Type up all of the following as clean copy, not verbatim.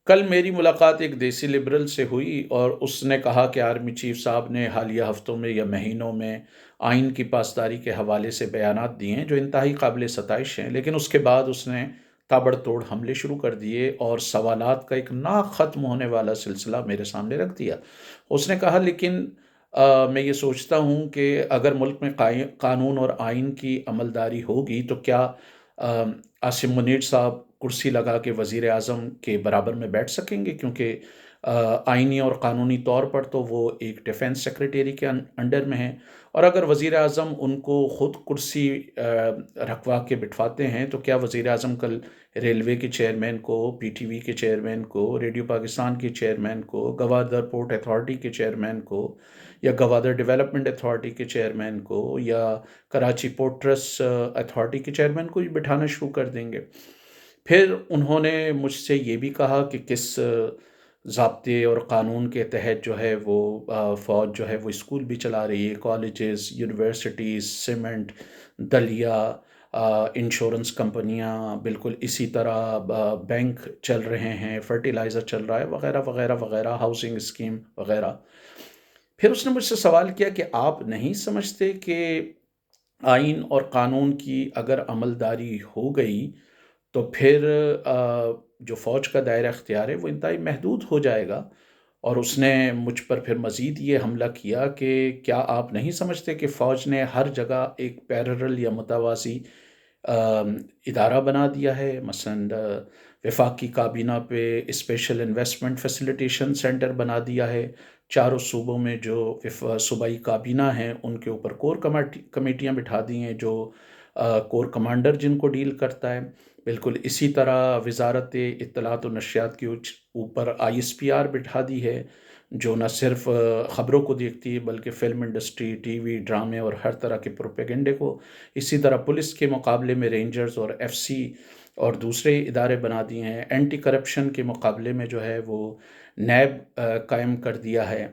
کل میری ملاقات ایک دیسی لبرل سے ہوئی اور اس نے کہا کہ آرمی چیف صاحب نے حالیہ ہفتوں میں یا مہینوں میں آئین کی پاسداری کے حوالے سے بیانات دیے ہیں جو انتہائی قابل ستائش ہیں، لیکن اس کے بعد اس نے تابڑ توڑ حملے شروع کر دیے اور سوالات کا ایک نا ختم ہونے والا سلسلہ میرے سامنے رکھ دیا۔ اس نے کہا لیکن میں یہ سوچتا ہوں کہ اگر ملک میں قانون اور آئین کی عملداری ہوگی تو کیا آ، عاصم منیر صاحب کرسی لگا کے وزیر اعظم کے برابر میں بیٹھ سکیں گے، کیونکہ آئینی اور قانونی طور پر تو وہ ایک ڈیفنس سیکریٹری کے انڈر میں ہیں، اور اگر وزیر اعظم ان کو خود کرسی رکھوا کے بٹھواتے ہیں تو کیا وزیر اعظم کل ریلوے کے چیئرمین کو، پی ٹی وی کے چیئرمین کو، ریڈیو پاکستان کے چیئرمین کو، گوادر پورٹ اتھارٹی کے چیئرمین کو، یا گوادر ڈیولپمنٹ اتھارٹی کے چیئرمین کو، یا کراچی پورٹ ٹرسٹ اتھارٹی کے چیئرمین کو ہی بٹھانا شروع کر دیں گے؟ پھر انہوں نے مجھ سے یہ بھی کہا کہ کس ضابطے اور قانون کے تحت جو ہے وہ فوج جو ہے وہ اسکول بھی چلا رہی ہے، کالجز، یونیورسٹیز، سیمنٹ، دلیا، انشورنس کمپنیاں، بالکل اسی طرح بینک چل رہے ہیں، فرٹیلائزر چل رہا ہے، وغیرہ وغیرہ وغیرہ، ہاؤسنگ اسکیم وغیرہ۔ پھر اس نے مجھ سے سوال کیا کہ آپ نہیں سمجھتے کہ آئین اور قانون کی اگر عملداری ہو گئی تو پھر جو فوج کا دائرہ اختیار ہے وہ انتہائی محدود ہو جائے گا؟ اور اس نے مجھ پر پھر مزید یہ حملہ کیا کہ کیا آپ نہیں سمجھتے کہ فوج نے ہر جگہ ایک پیررل یا متوازی ادارہ بنا دیا ہے؟ مثلاً وفاقی کابینہ پہ اسپیشل انویسٹمنٹ فیسیلیٹیشن سینٹر بنا دیا ہے، چاروں صوبوں میں جو صوبائی کابینہ ہیں ان کے اوپر کور کمیٹیاں بٹھا دی ہیں جو کور کمانڈر جن کو ڈیل کرتا ہے۔ بالکل اسی طرح وزارت اطلاعات و نشریات کے اوپر آئی ایس پی آر بٹھا دی ہے جو نہ صرف خبروں کو دیکھتی ہے بلکہ فلم انڈسٹری، ٹی وی، ڈرامے اور ہر طرح کے پروپیگنڈے کو۔ اسی طرح پولیس کے مقابلے میں رینجرز اور ایف سی اور دوسرے ادارے بنا دیے ہیں۔ اینٹی کرپشن کے مقابلے میں جو ہے وہ نیب قائم کر دیا ہے۔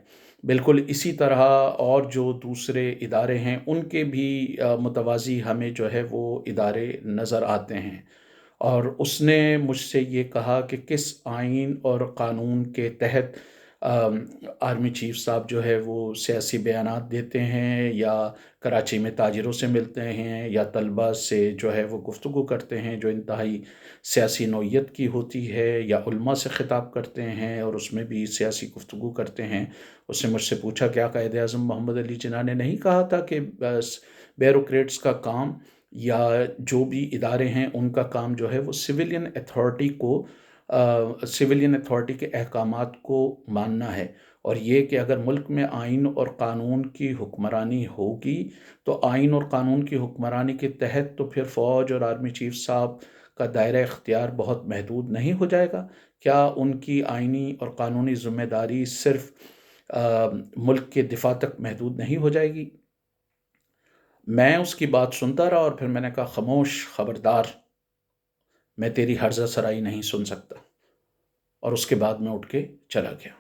بالکل اسی طرح اور جو دوسرے ادارے ہیں ان کے بھی متوازی ہمیں جو ہے وہ ادارے نظر آتے ہیں۔ اور اس نے مجھ سے یہ کہا کہ کس آئین اور قانون کے تحت آرمی چیف صاحب جو ہے وہ سیاسی بیانات دیتے ہیں، یا کراچی میں تاجروں سے ملتے ہیں، یا طلبہ سے جو ہے وہ گفتگو کرتے ہیں جو انتہائی سیاسی نوعیت کی ہوتی ہے، یا علماء سے خطاب کرتے ہیں اور اس میں بھی سیاسی گفتگو کرتے ہیں۔ اس نے مجھ سے پوچھا کیا قائد اعظم محمد علی جناح نے نہیں کہا تھا کہ بس بیوروکریٹس کا کام یا جو بھی ادارے ہیں ان کا کام جو ہے وہ سویلین اتھارٹی کے احکامات کو ماننا ہے، اور یہ کہ اگر ملک میں آئین اور قانون کی حکمرانی ہوگی تو آئین اور قانون کی حکمرانی کے تحت تو پھر فوج اور آرمی چیف صاحب کا دائرہ اختیار بہت محدود نہیں ہو جائے گا؟ کیا ان کی آئینی اور قانونی ذمہ داری صرف ملک کے دفاع تک محدود نہیں ہو جائے گی؟ میں اس کی بات سنتا رہا اور پھر میں نے کہا خاموش، خبردار، میں تیری ہرزہ سرائی نہیں سن سکتا، اور اس کے بعد میں اٹھ کے چلا گیا۔